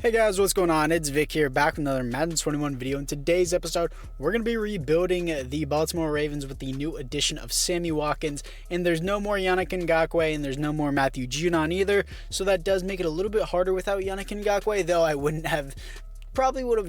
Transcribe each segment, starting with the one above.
Hey guys, what's going on? It's Vic here, back with another Madden 21 video. In today's episode, we're going to be rebuilding the Baltimore Ravens with the new addition of Sammy Watkins, and there's no more Yannick Ngakuoe, and there's no more Matthew Judon either, so that does make it a little bit harder without Yannick Ngakuoe, though I would have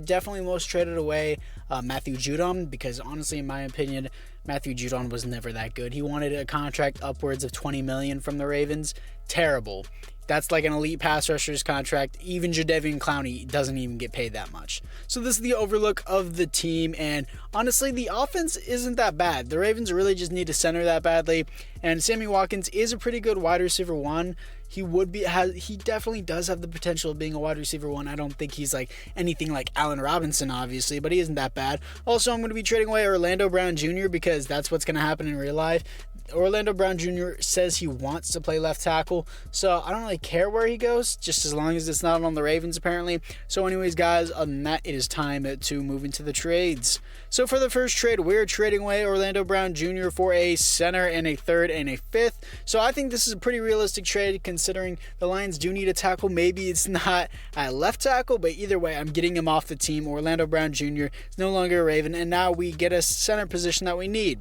definitely most traded away Matthew Judon, because honestly, in my opinion, Matthew Judon was never that good. He wanted a contract upwards of $20 million from the Ravens. Terrible. That's like an elite pass rusher's contract. Even Jadeveon Clowney doesn't even get paid that much. So this is the overlook of the team, and honestly, the offense isn't that bad. The Ravens really just need to center that badly, and Sammy Watkins is a pretty good wide receiver one. He definitely does have the potential of being a wide receiver one. I don't think he's like anything like Allen Robinson, obviously, but he isn't that bad. Also, I'm going to be trading away Orlando Brown Jr. because that's what's going to happen in real life. Orlando Brown Jr. says he wants to play left tackle, so I don't really care where he goes, just as long as it's not on the Ravens, apparently. So anyways, guys, other than that, it is time to move into the trades. So for the first trade, we're trading away Orlando Brown Jr. for a center and a third and a fifth. So I think this is a pretty realistic trade, considering the Lions do need a tackle. Maybe it's not at left tackle, but either way, I'm getting him off the team. Orlando Brown Jr. is no longer a Raven, and now we get a center position that we need.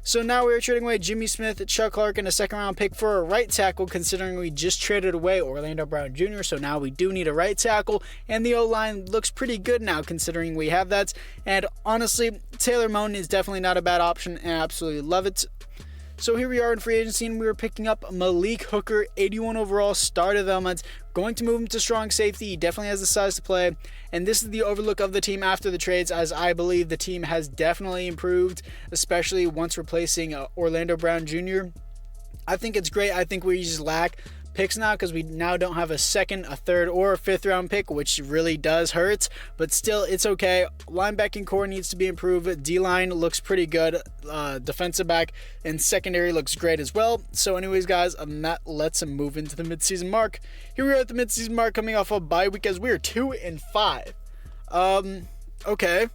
So now we're trading away Jimmy Smith, Chuck Clark, and a second-round pick for a right tackle, considering we just traded away Orlando Brown Jr., so now we do need a right tackle, and the O-line looks pretty good now, considering we have that. And honestly, Taylor Moton is definitely not a bad option, and I absolutely love it. So here we are in free agency, and we were picking up Malik Hooker, 81 overall, star development. Going to move him to strong safety. He definitely has the size to play. And this is the overlook of the team after the trades, as I believe the team has definitely improved, especially once replacing Orlando Brown Jr. I think it's great. I think we just lack picks now, because we now don't have a second, a third, or a fifth round pick, which really does hurt, but still, it's okay. Linebacking core needs to be improved. D-line looks pretty good. Defensive back and secondary looks great as well. So anyways, guys, other than that, let's move into the midseason mark. Here we are at the midseason mark, coming off of bye week, as we are 2-5. Okay,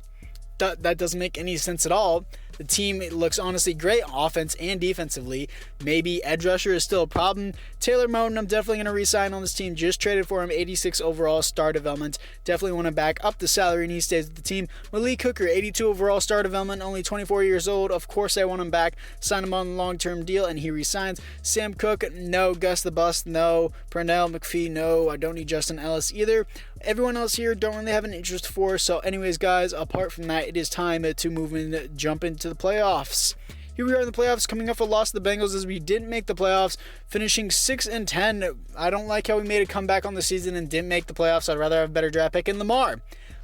that doesn't make any sense at all. The team looks honestly great, offense and defensively. Maybe edge rusher is still a problem. Taylor Moton, I'm definitely going to re-sign on this team. Just traded for him, 86 overall, star development. Definitely want to back up the salary, and he stays with the team. Malik Hooker, 82 overall, star development, only 24 years old. Of course, I want him back. Sign him on a long-term deal, and he re-signs. Sam Cook, no. Gus the Bust, no. Pernell McPhee, no. I don't need Justin Ellis either. Everyone else here don't really have an interest for. So anyways, guys, apart from that, it is time to move in, jump into the playoffs. Here we are in the playoffs, coming off a loss to the Bengals, as we didn't make the playoffs, finishing 6-10. I don't like how we made a comeback on the season and didn't make the playoffs. I'd rather have a better draft pick. And Lamar,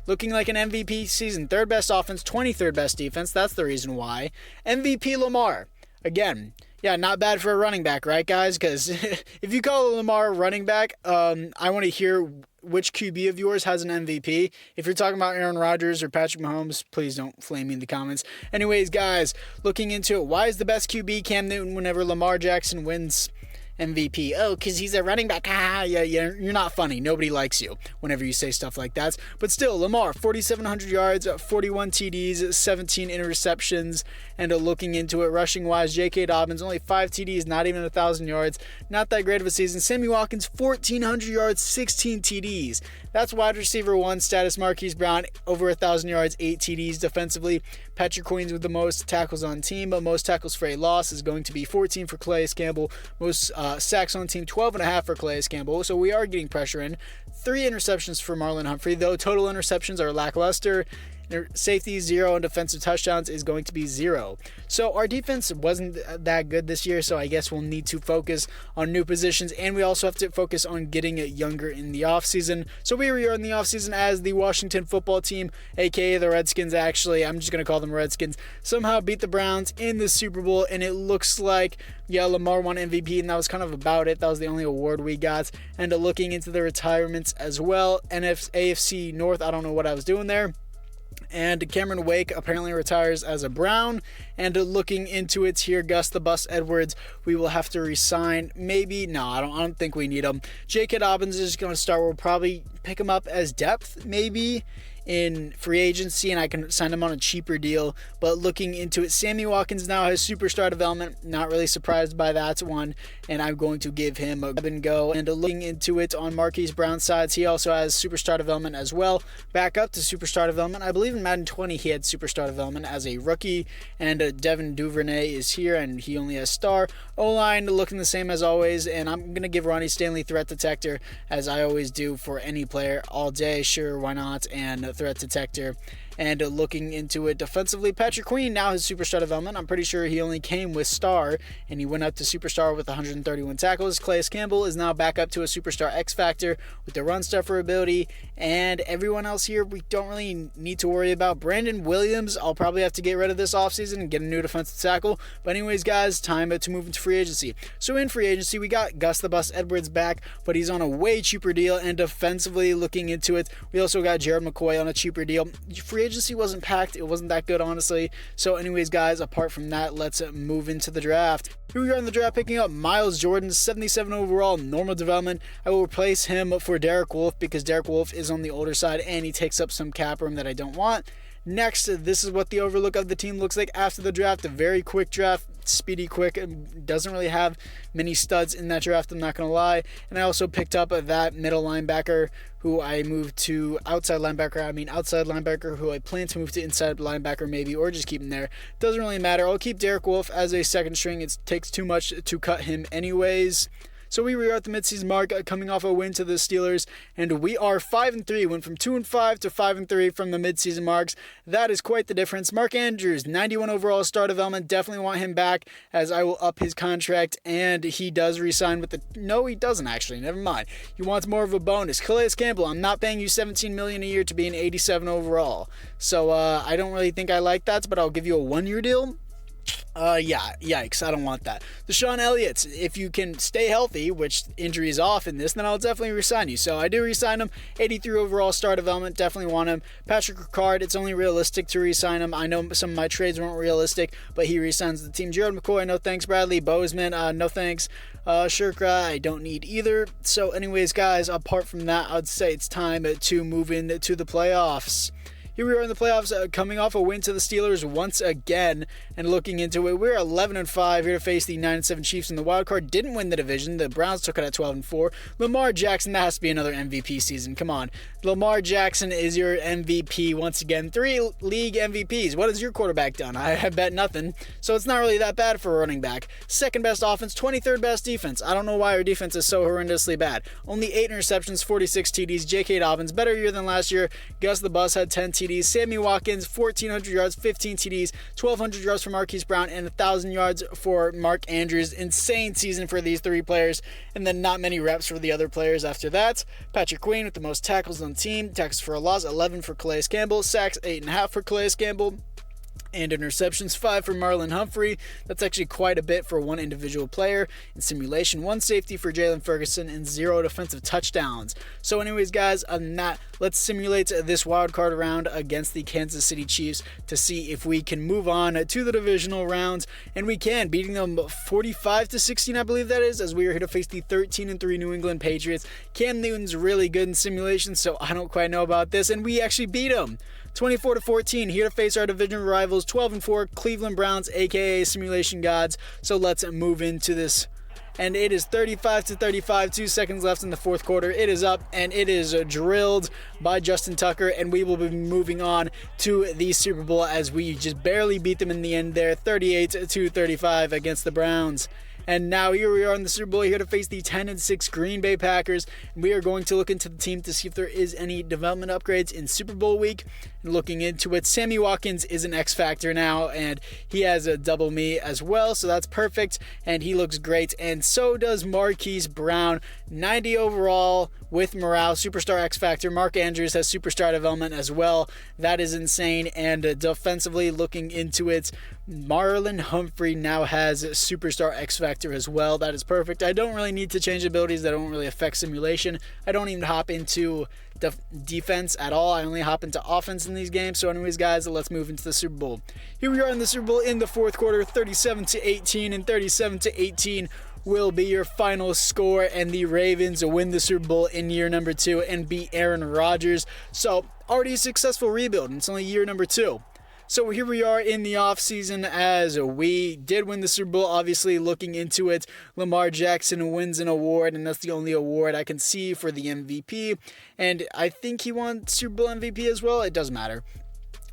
looking like an MVP season, third best offense, 23rd best defense. That's the reason why. MVP Lamar, again. Yeah, not bad for a running back, right, guys? Because if you call Lamar a running back, I want to hear which QB of yours has an MVP. If you're talking about Aaron Rodgers or Patrick Mahomes, please don't flame me in the comments. Anyways, guys, looking into it, why is the best QB Cam Newton whenever Lamar Jackson wins MVP? Oh, because he's a running back. Yeah, you're not funny. Nobody likes you whenever you say stuff like that. But still, Lamar, 4,700 yards, 41 TDs, 17 interceptions. And looking into it, rushing-wise, J.K. Dobbins, only 5 TDs, not even 1,000 yards. Not that great of a season. Sammy Watkins, 1,400 yards, 16 TDs. That's wide receiver one status. Marquise Brown, over 1,000 yards, 8 TDs defensively. Patrick Queens with the most tackles on team, but most tackles for a loss is going to be 14 for Calais Campbell. Most sacks on team, 12.5 for Calais Campbell. So we are getting pressure in. 3 interceptions for Marlon Humphrey, though total interceptions are lackluster. Safety 0 and defensive touchdowns is going to be 0. So our defense wasn't that good this year, so I guess we'll need to focus on new positions, and we also have to focus on getting younger in the offseason. So we are in the offseason as the Washington football team, aka the Redskins. Actually, I'm just going to call them Redskins, somehow beat the Browns in the Super Bowl, and it looks like, yeah, Lamar won MVP, and that was kind of about it. That was the only award we got. And looking into the retirements as well, AFC North, I don't know what I was doing there. And Cameron Wake apparently retires as a Brown. And looking into it here, Gus the Bus Edwards, we will have to resign. Maybe, no, I don't think we need him. J.K. Dobbins is going to start. We'll probably pick him up as depth, maybe, in free agency and I can sign him on a cheaper deal. But looking into it, Sammy Watkins now has superstar development. Not really surprised by that one, and I'm going to give him a grab and go. And looking into it on Marquise Brown's sides, he also has superstar development as well. Back up to superstar development. I believe in Madden 20 he had superstar development as a rookie, and Devin Duvernay is here and he only has star. O-line looking the same as always, and I'm going to give Ronnie Stanley threat detector as I always do for any player all day. Sure, why not? And threat detector. And looking into it defensively, Patrick Queen now has superstar development. I'm pretty sure he only came with star, and he went up to superstar with 131 tackles. Calais Campbell is now back up to a superstar X Factor with the run stuffer ability. And everyone else here we don't really need to worry about. Brandon Williams, I'll probably have to get rid of this offseason and get a new defensive tackle. But anyways, guys, time to move into free agency. So in free agency, we got Gus the Bus Edwards back, but he's on a way cheaper deal. And defensively, looking into it, we also got Jared McCoy on a cheaper deal. Free agency wasn't packed. It wasn't that good, honestly. So anyways, guys, apart from that, let's move into the draft. Here we are in the draft, picking up Miles Jordan, 77 overall, normal development. I will replace him for Derek Wolfe because Derek Wolfe is on the older side and he takes up some cap room that I don't want. Next, this is what the overlook of the team looks like after the draft. A very quick draft, speedy quick. It doesn't really have many studs in that draft, I'm not going to lie. And I also picked up that middle linebacker who I moved to outside linebacker who I plan to move to inside linebacker maybe, or just keep him there. Doesn't really matter. I'll keep Derek Wolfe as a second string. It takes too much to cut him anyways. So we were at the midseason mark, coming off a win to the Steelers, and we are 5-3. Went from 2-5 to 5-3 from the midseason marks. That is quite the difference. Mark Andrews, 91 overall star development. Definitely want him back, as I will up his contract, and he does re-sign with the. No, he doesn't actually. Never mind. He wants more of a bonus. Calais Campbell, I'm not paying you $17 million a year to be an 87 overall. So I don't really think I like that, but I'll give you a 1-year deal. Yikes, I don't want that. Deshaun Elliott, if you can stay healthy, which injury is off in this, then I'll definitely resign you. So I do resign him. 83 overall star development, definitely want him. Patrick Ricard, it's only realistic to resign him. I know some of my trades weren't realistic, but he resigns the team. Jared McCoy, no thanks. Bradley Bozeman, no thanks. Shurka, I don't need either. So anyways, guys, apart from that, I'd say it's time to move into the playoffs. Here we are in the playoffs, coming off a win to the Steelers once again, and looking into it, we're 11-5 here to face the 9-7 Chiefs in the wild card. Didn't win the division. The Browns took it at 12-4. Lamar Jackson, that has to be another MVP season. Come on, Lamar Jackson is your MVP once again. 3 league MVPs. What has your quarterback done? I bet nothing. So it's not really that bad for a running back. Second best offense, 23rd best defense. I don't know why our defense is so horrendously bad. Only 8 interceptions, 46 TDs. J.K. Dobbins, better year than last year. Gus the Bus had 10 TDs. Sammy Watkins, 1,400 yards, 15 TDs, 1,200 yards for Marquise Brown, and 1,000 yards for Mark Andrews. Insane season for these 3 players, and then not many reps for the other players after that. Patrick Queen with the most tackles on the team. Tackles for a loss, 11 for Calais Campbell. Sacks, 8.5 for Calais Campbell. And interceptions, 5 for Marlon Humphrey. That's actually quite a bit for one individual player. In simulation, 1 safety for Jalen Ferguson, and 0 defensive touchdowns. So anyways, guys, other than that, let's simulate this wild card round against the Kansas City Chiefs to see if we can move on to the divisional rounds. And we can, beating them 45-16, I believe that is, as we are here to face the 13-3 New England Patriots. Cam Newton's really good in simulation, so I don't quite know about this. And we actually beat them 24-14, here to face our division rivals, 12-4 Cleveland Browns, aka Simulation Gods. So let's move into this. And it is 35-35, 2 seconds left in the fourth quarter. It is up, and it is drilled by Justin Tucker, and we will be moving on to the Super Bowl as we just barely beat them in the end there, 38-35 against the Browns. And now here we are in the Super Bowl, here to face the 10-6 Green Bay Packers. And we are going to look into the team to see if there is any development upgrades in Super Bowl week. And looking into it, Sammy Watkins is an X Factor now, and he has a double me as well, so that's perfect. And he looks great, and so does Marquise Brown, 90 overall with morale, Superstar X Factor. Mark Andrews has Superstar development as well. That is insane. And defensively, looking into it, Marlon Humphrey now has Superstar X Factor as well. That is perfect. I don't really need to change abilities that don't really affect simulation. I don't even hop into defense at all. I only hop into offense in these games. So anyways, guys, let's move into the Super Bowl. Here we are in the Super Bowl in the fourth quarter, 37-18 and 37-18. will be your final score, and the Ravens win the Super Bowl in year number 2 and beat Aaron Rodgers. So already a successful rebuild, and it's only year number 2. So here we are in the offseason as we did win the Super Bowl. Obviously, looking into it, Lamar Jackson wins an award, and that's the only award I can see for the MVP. And I think he won Super Bowl MVP as well. It doesn't matter.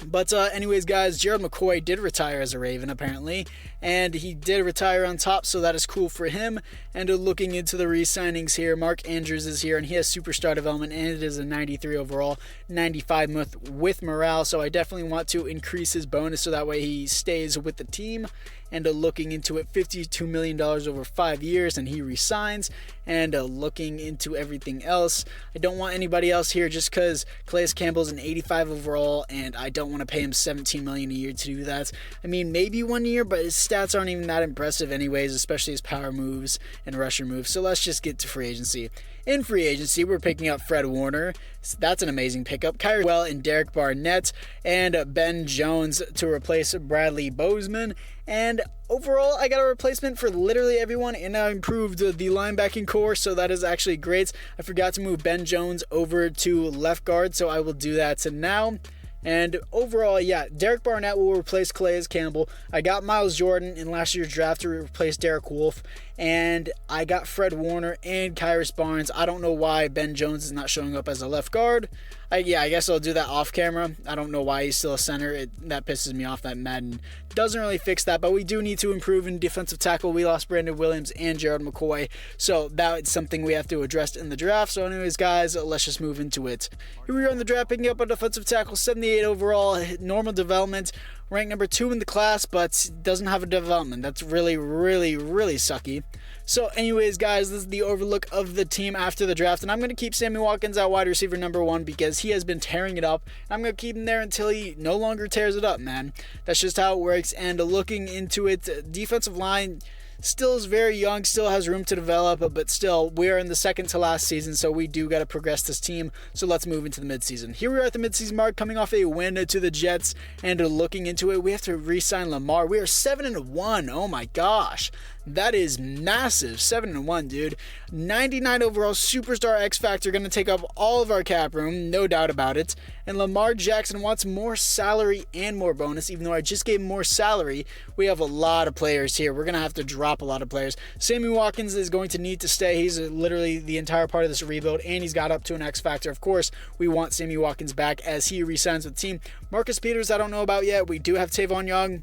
But anyways, guys, Ngakuoe did retire as a Raven, apparently, and he did retire on top, so that is cool for him. And looking into the re-signings here, Mark Andrews is here, and he has superstar development, and it is a 93 overall, 95 with morale, so I definitely want to increase his bonus so that way he stays with the team. And looking into it, $52 million over 5 years, and he resigns. And looking into everything else, I don't want anybody else here just because Calais Campbell's an 85 overall, and I don't want to pay him $17 million a year to do that. I mean, maybe 1 year, but his stats aren't even that impressive anyways, especially his power moves and rusher moves. So let's just get to free agency. In free agency, we're picking up Fred Warner. So that's an amazing pickup. Kyrie Well and Derek Barnett, and Ben Jones to replace Bradley Bozeman. And overall, I got a replacement for literally everyone, and I improved the linebacking core, so that is actually great. I forgot to move Ben Jones over to left guard, so I will do that now. And overall, yeah, Derek Barnett will replace Calais Campbell. I got Miles Jordan in last year's draft to replace Derek Wolfe. And I got Fred Warner and Kyrus Barnes. I don't know why Ben Jones is not showing up as a left guard. I guess I'll do that off camera. I don't know why he's still a center. That pisses me off that Madden doesn't really fix that. But we do need to improve in defensive tackle. We lost Brandon Williams and Jared McCoy. So that is something we have to address in the draft. So anyways, guys, let's just move into it. Here we are in the draft, picking up a defensive tackle, 78 overall, normal development. Ranked number 2 in the class, but doesn't have a development. That's really, really, really sucky. So anyways, guys, this is the overlook of the team after the draft, and I'm going to keep Sammy Watkins at wide receiver number 1 because he has been tearing it up. I'm going to keep him there until he no longer tears it up, man. That's just how it works. And looking into it, defensive line still is very young, still has room to develop, but still, we are in the second to last season, so we do got to progress this team. So let's move into the midseason. Here we are at the midseason mark, coming off a win to the Jets, and looking into it, we have to re-sign Lamar. We are 7-1. Oh my gosh. That is massive. 7-1, dude. 99 overall, superstar X Factor, going to take up all of our cap room, no doubt about it. And Lamar Jackson wants more salary and more bonus, even though I just gave him more salary. We have a lot of players here. We're going to have to drop a lot of players. Sammy Watkins is going to need to stay. He's literally the entire part of this rebuild, and he's got up to an X Factor. Of course, we want Sammy Watkins back as he re-signs with the team. Marcus Peters, I don't know about yet. We do have Tavon Young.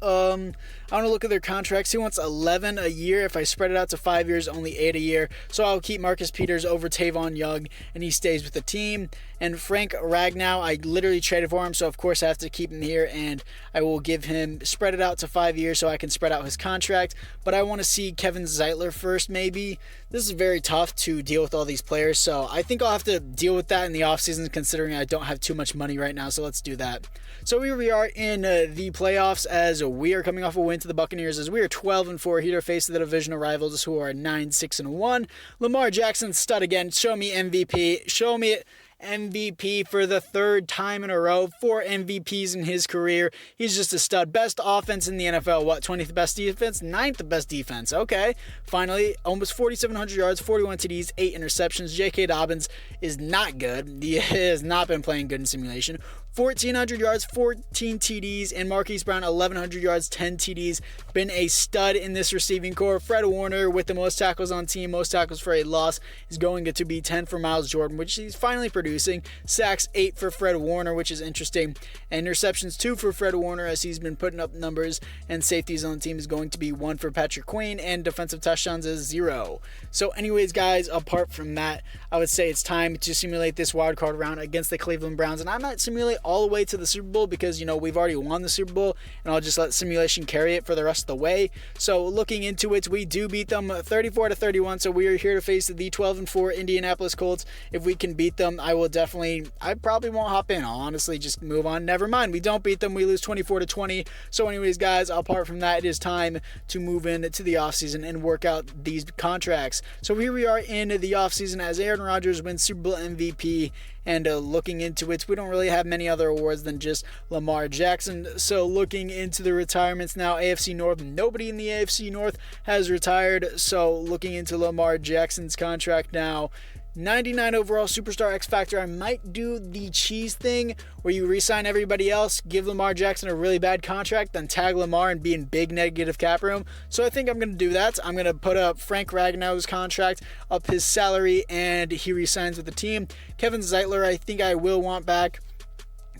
I want to look at their contracts. He wants 11 a year. If I spread it out to 5 years, only 8 a year. So I'll keep Marcus Peters over Tavon Young, and he stays with the team. And Frank Ragnow, I literally traded for him, so of course I have to keep him here, and I will give him, spread it out to 5 years so I can spread out his contract. But I want to see Kevin Zeitler first, maybe. This is very tough to deal with all these players, so I think I'll have to deal with that in the offseason, considering I don't have too much money right now, so let's do that. So here we are in the playoffs as we are coming off a win to the Buccaneers, as we are 12-4 here to face the divisional rivals who are 9-6-1. Lamar Jackson, stud again. Show me MVP. Show me it. MVP for the 3rd time in a row. 4 MVPs in his career. He's just a stud. Best offense in the NFL. What, 20th best defense? 9th best defense. Okay. Finally, almost 4,700 yards, 41 TDs, 8 interceptions. J.K. Dobbins is not good. He has not been playing good in simulation. 1,400 yards, 14 TDs, and Marquise Brown, 1,100 yards, 10 TDs. Been a stud in this receiving core. Fred Warner with the most tackles on team, most tackles for a loss, is going to be 10 for Miles Jordan, which he's finally producing. Sacks, 8 for Fred Warner, which is interesting. And interceptions, 2 for Fred Warner, as he's been putting up numbers. And safeties on team is going to be 1 for Patrick Queen, and defensive touchdowns is 0. So anyways, guys, apart from that, I would say it's time to simulate this wildcard round against the Cleveland Browns. And I might simulate all the way to the Super Bowl because, we've already won the Super Bowl, and I'll just let simulation carry it for the rest of the way. So looking into it, we do beat them 34-31, so we are here to face the 12-4 Indianapolis Colts. If we can beat them, I I probably won't hop in. I'll honestly just move on. Never mind. We don't beat them. We lose 24-20. So anyways, guys, apart from that, it is time to move into the offseason and work out these contracts. So here we are in the offseason as Aaron Rodgers wins Super Bowl MVP. And looking into it, we don't really have many other awards than just Lamar Jackson. So looking into the retirements now, AFC North, nobody in the AFC North has retired. So looking into Lamar Jackson's contract now, 99 overall superstar X Factor. I might do the cheese thing where you re-sign everybody else, give Lamar Jackson a really bad contract, then tag Lamar and be in big negative cap room. So I think I'm going to do that. I'm going to put up Frank Ragnow's contract, up his salary, and he re-signs with the team. Kevin Zeitler, I think I will want back.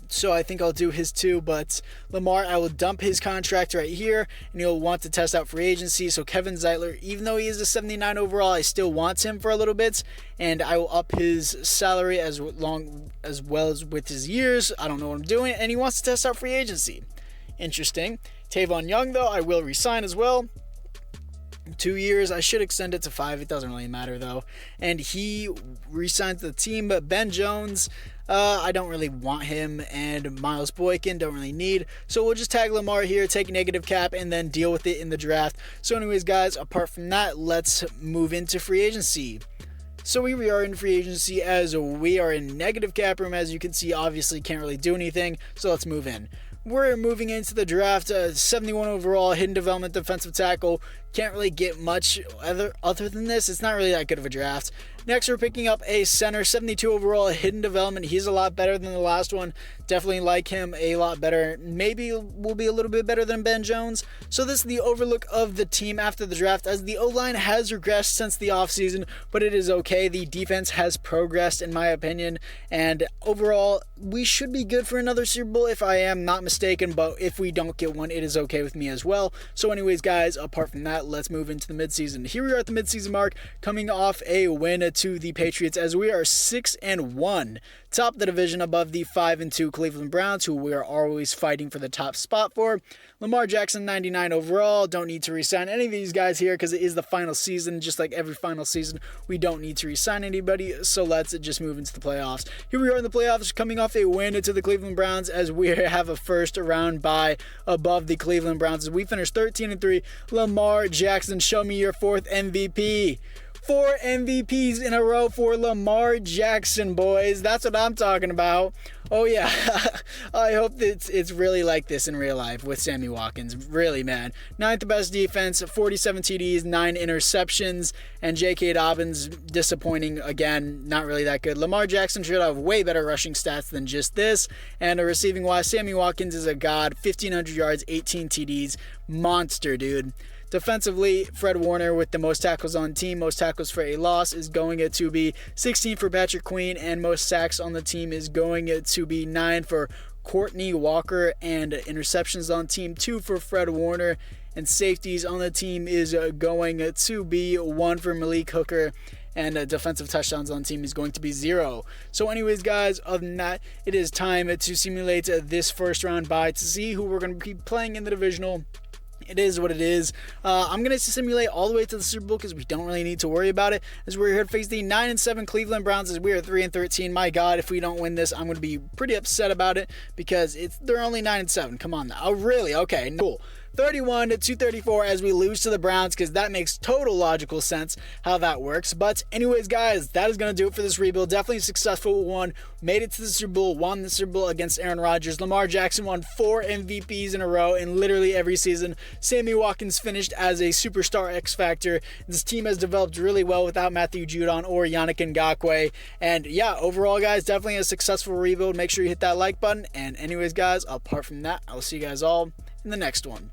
So I think I'll do his too, but Lamar, I will dump his contract right here, and he'll want to test out free agency. So Kevin Zeitler, even though he is a 79 overall, I still want him for a little bit, and I will up his salary as well as with his years. I don't know what I'm doing, and he wants to test out free agency. Interesting. Tavon Young, though, I will resign as well. 2 years. I should extend it to 5. It doesn't really matter, though. And he re-signs the team. But Ben Jones, I don't really want him. And Miles Boykin, don't really need. So we'll just tag Lamar here, take negative cap, and then deal with it in the draft. So anyways, guys, apart from that, let's move into free agency. So we are in free agency as we are in negative cap room. As you can see, obviously can't really do anything. So let's move in. We're moving into the draft, 71 overall, hidden development defensive tackle. Can't really get much other than this. It's not really that good of a draft. Next, we're picking up a center, 72 overall, hidden development. He's a lot better than the last one. Definitely like him a lot better. Maybe will be a little bit better than Ben Jones. So this is the overlook of the team after the draft, as the O-line has regressed since the offseason, but it is okay. The defense has progressed, in my opinion, and overall, we should be good for another Super Bowl if I am not mistaken, but if we don't get one, it is okay with me as well. So anyways, guys, apart from that, let's move into the midseason. Here we are at the midseason mark, coming off a win to the Patriots, as we are 6-1, top the division above the 5-2 Cleveland Browns, who we are always fighting for the top spot for. Lamar Jackson, 99 overall. Don't need to re-sign any of these guys here because it is the final season. Just like every final season, we don't need to re-sign anybody, so let's just move into the playoffs. Here we are in the playoffs, coming off a win to the Cleveland Browns, as we have a first round bye above the Cleveland Browns. As we finish 13-3, Lamar Jackson, show me your 4th MVP. 4 MVPs in a row for Lamar Jackson, boys. That's what I'm talking about. Oh, yeah. I hope that it's really like this in real life with Sammy Watkins. Really, man. 9th best defense, 47 TDs, 9 interceptions, and J.K. Dobbins, disappointing again. Not really that good. Lamar Jackson should have way better rushing stats than just this. And receiving-wise, Sammy Watkins is a god. 1,500 yards, 18 TDs. Monster, dude. Defensively, Fred Warner with the most tackles on team, most tackles for a loss is going to be 16 for Patrick Queen, and most sacks on the team is going to be 9 for Courtney Walker, and interceptions on team 2 for Fred Warner, and safeties on the team is going to be 1 for Malik Hooker, and defensive touchdowns on team is going to be 0. So anyways, guys, other than that, it is time to simulate this first round bye to see who we're going to be playing in the divisional. It is what it is. I'm going to simulate all the way to the Super Bowl because we don't really need to worry about it, as we're here to face the 9-7 Cleveland Browns, as we are 3-13. My God, if we don't win this, I'm going to be pretty upset about it because they're only 9-7. Come on now. Oh, really? Okay, cool. 31-34 as we lose to the Browns, because that makes total logical sense how that works. But anyways, guys, that is going to do it for this rebuild. Definitely a successful one. Made it to the Super Bowl, won the Super Bowl against Aaron Rodgers. Lamar Jackson won 4 MVPs in a row in literally every season. Sammy Watkins finished as a superstar X Factor. This team has developed really well without Matthew Judon or Yannick Ngakuoe. And yeah, overall, guys, definitely a successful rebuild. Make sure you hit that like button. And anyways, guys, apart from that, I'll see you guys all in the next one.